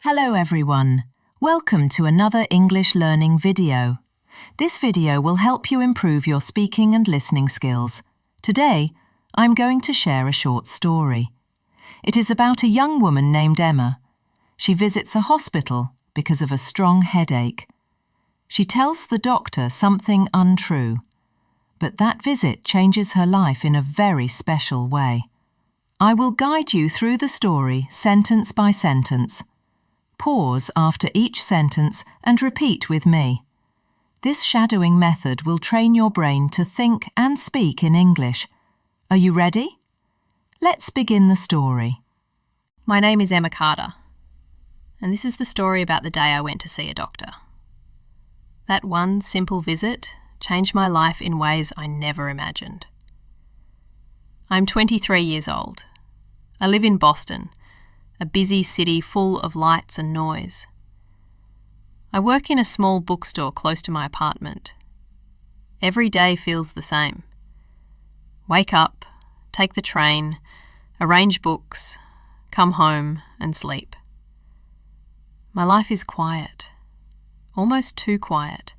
Hello everyone. Welcome to another English learning video. This video will help you improve your speaking and listening skills. Today, I'm going to share a short story. It is about a young woman named Emma. She visits a hospital because of a strong headache. She tells the doctor something untrue, but that visit changes her life in a very special way. I will guide you through the story sentence by sentence. Pause after each sentence and repeat with me. This shadowing method will train your brain to think and speak in English. Are you ready? Let's begin the story. My name is Emma Carter, and this is the story about the day I went to see a doctor. That one simple visit changed my life in ways I never imagined. I'm 23 years old. I live in Boston, a busy city full of lights and noise. I work in a small bookstore close to my apartment. Every day feels the same. Wake up, take the train, arrange books, come home and sleep. My life is quiet, almost too quiet.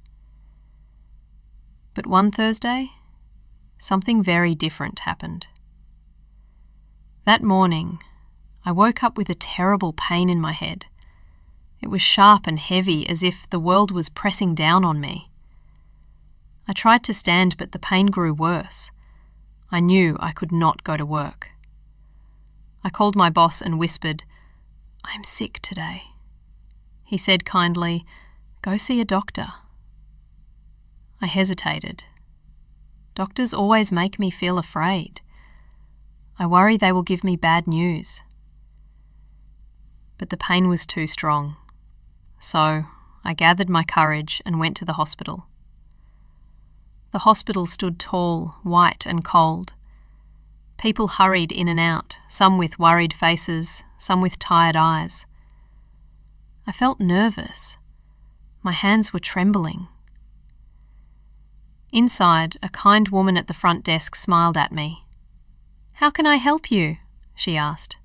But one Thursday, something very different happened. That morning, I woke up with a terrible pain in my head. It was sharp and heavy, as if the world was pressing down on me. I tried to stand, but the pain grew worse. I knew I could not go to work. I called my boss and whispered, "I'm sick today." He said kindly, "Go see a doctor." I hesitated. Doctors always make me feel afraid. I worry they will give me bad news. But the pain was too strong. So I gathered my courage and went to the hospital. The hospital stood tall, white and cold. People hurried in and out, some with worried faces, some with tired eyes. I felt nervous. My hands were trembling. Inside, a kind woman at the front desk smiled at me. "How can I help you?" she asked.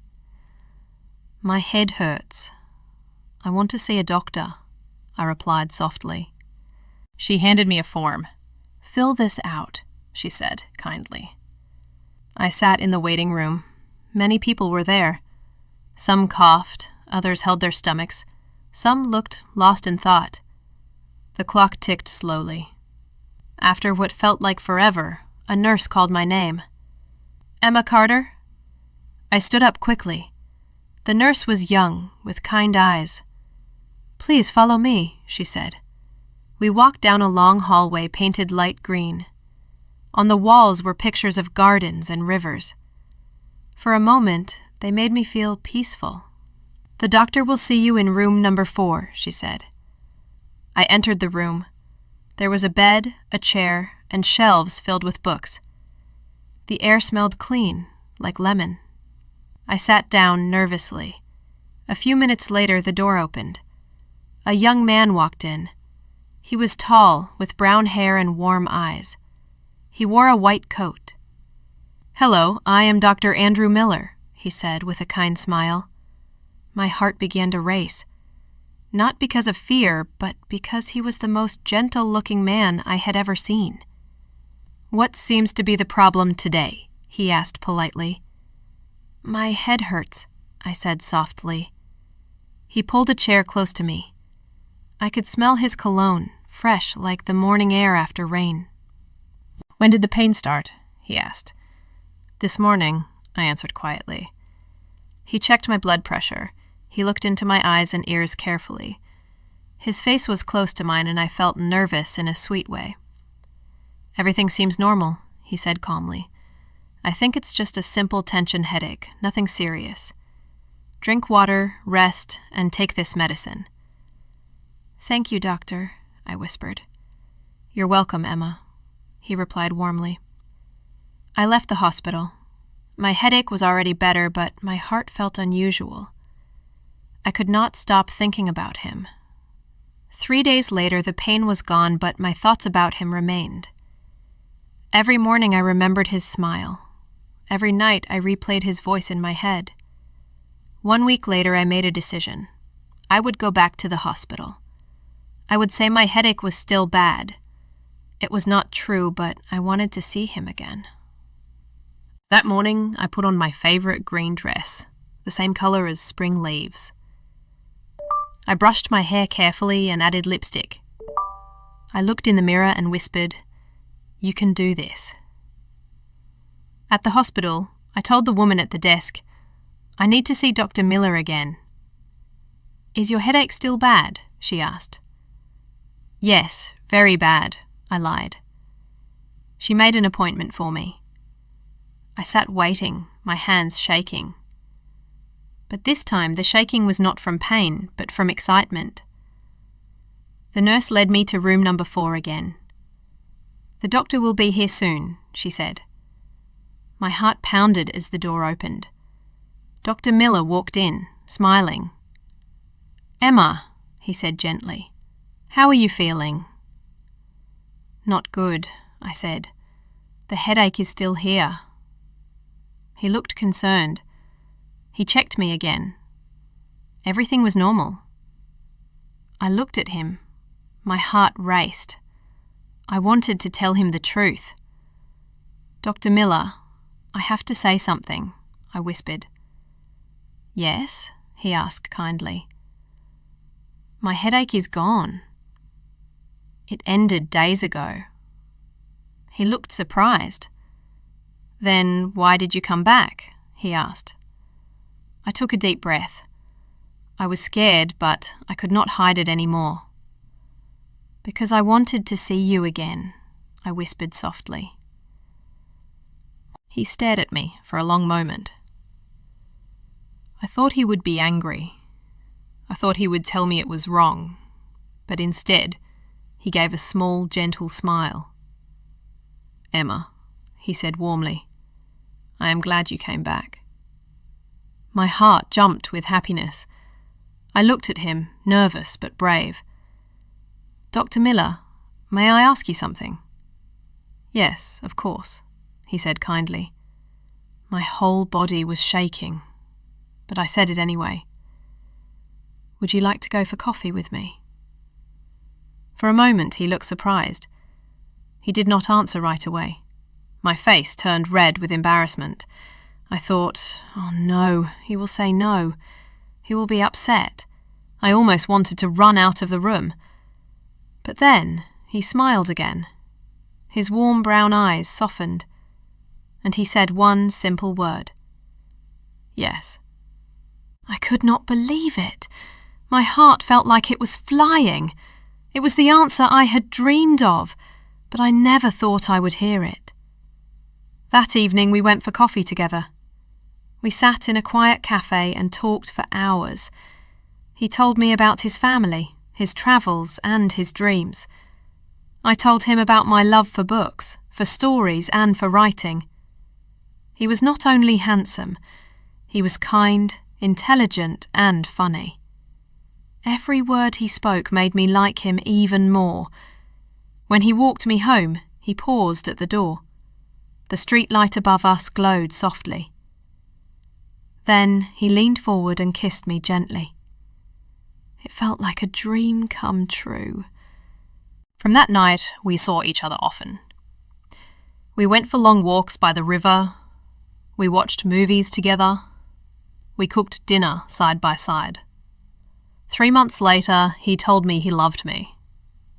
"My head hurts. I want to see a doctor," I replied softly. She handed me a form. "Fill this out," she said kindly. I sat in the waiting room. Many people were there. Some coughed, others held their stomachs. Some looked lost in thought. The clock ticked slowly. After what felt like forever, a nurse called my name. "Emma Carter?" I stood up quickly. The nurse was young, with kind eyes. "Please follow me," she said. We walked down a long hallway painted light green. On the walls were pictures of gardens and rivers. For a moment, they made me feel peaceful. "The doctor will see you in room number 4, she said. I entered the room. There was a bed, a chair, and shelves filled with books. The air smelled clean, like lemon. I sat down nervously. A few minutes later, the door opened. A young man walked in. He was tall, with brown hair and warm eyes. He wore a white coat. "Hello, I am Dr. Andrew Miller," he said with a kind smile. My heart began to race. Not because of fear, but because he was the most gentle-looking man I had ever seen. "What seems to be the problem today?" he asked politely. "My head hurts," I said softly. He pulled a chair close to me. I could smell his cologne, fresh like the morning air after rain. "When did the pain start?" he asked. "This morning," I answered quietly. He checked my blood pressure. He looked into my eyes and ears carefully. His face was close to mine, and I felt nervous in a sweet way. "Everything seems normal," he said calmly. "I think it's just a simple tension headache, nothing serious. Drink water, rest, and take this medicine." "Thank you, doctor," I whispered. "You're welcome, Emma," he replied warmly. I left the hospital. My headache was already better, but my heart felt unusual. I could not stop thinking about him. 3 days later, the pain was gone, but my thoughts about him remained. Every morning I remembered his smile. Every night I replayed his voice in my head. 1 week later I made a decision. I would go back to the hospital. I would say my headache was still bad. It was not true, but I wanted to see him again. That morning, I put on my favourite green dress, the same colour as spring leaves. I brushed my hair carefully and added lipstick. I looked in the mirror and whispered, "You can do this." At the hospital, I told the woman at the desk, "I need to see Dr. Miller again." "Is your headache still bad?" she asked. "Yes, very bad," I lied. She made an appointment for me. I sat waiting, my hands shaking. But this time the shaking was not from pain, but from excitement. The nurse led me to room number 4 again. "The doctor will be here soon," she said. My heart pounded as the door opened. Dr. Miller walked in, smiling. "Emma," he said gently, "how are you feeling?" "Not good," I said. "The headache is still here." He looked concerned. He checked me again. Everything was normal. I looked at him. My heart raced. I wanted to tell him the truth. "Dr. Miller, I have to say something," I whispered. "Yes?" he asked kindly. "My headache is gone. It ended days ago." He looked surprised. "Then why did you come back?" he asked. I took a deep breath. I was scared, but I could not hide it anymore. "Because I wanted to see you again," I whispered softly. He stared at me for a long moment. I thought he would be angry. I thought he would tell me it was wrong, but instead, he gave a small, gentle smile. "Emma," he said warmly, "I am glad you came back." My heart jumped with happiness. I looked at him, nervous but brave. "Dr. Miller, may I ask you something?" "Yes, of course," he said kindly. My whole body was shaking, but I said it anyway. "Would you like to go for coffee with me?" For a moment he looked surprised. He did not answer right away. My face turned red with embarrassment. I thought, "Oh no, he will say no. He will be upset." I almost wanted to run out of the room. But then he smiled again. His warm brown eyes softened, and he said one simple word. "Yes." I could not believe it. My heart felt like it was flying. It was the answer I had dreamed of, but I never thought I would hear it. That evening we went for coffee together. We sat in a quiet cafe and talked for hours. He told me about his family, his travels, and his dreams. I told him about my love for books, for stories, and for writing. He was not only handsome, he was kind, intelligent, and funny. Every word he spoke made me like him even more. When he walked me home, he paused at the door. The street light above us glowed softly. Then he leaned forward and kissed me gently. It felt like a dream come true. From that night, we saw each other often. We went for long walks by the river. We watched movies together. We cooked dinner side by side. 3 months later, he told me he loved me.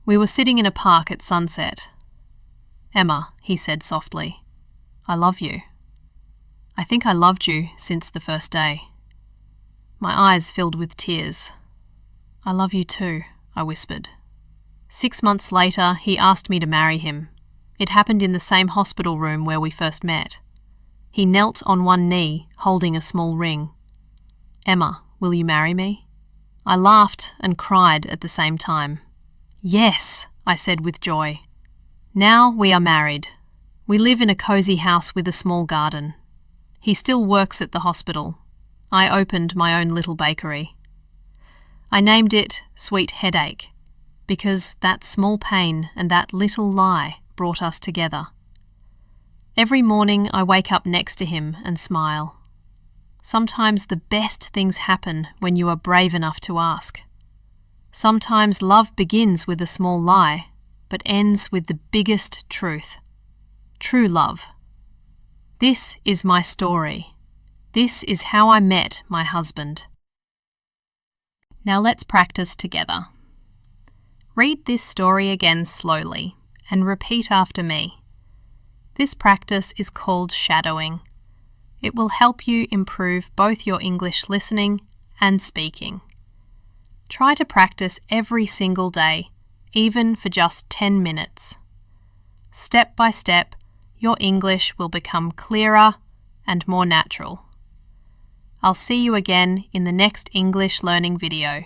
We were sitting in a park at sunset. "Emma," he said softly, "I love you. I think I loved you since the first day." My eyes filled with tears. "I love you too," I whispered. 6 months later, he asked me to marry him. It happened in the same hospital room where we first met. He knelt on one knee, holding a small ring. "Emma, will you marry me?" I laughed and cried at the same time. "Yes," I said with joy. Now we are married. We live in a cozy house with a small garden. He still works at the hospital. I opened my own little bakery. I named it Sweet Headache, because that small pain and that little lie brought us together. Every morning I wake up next to him and smile. Sometimes the best things happen when you are brave enough to ask. Sometimes love begins with a small lie, but ends with the biggest truth. True love. This is my story. This is how I met my husband. Now let's practice together. Read this story again slowly and repeat after me. This practice is called shadowing. It will help you improve both your English listening and speaking. Try to practice every single day, even for just 10 minutes. Step by step, your English will become clearer and more natural. I'll see you again in the next English learning video.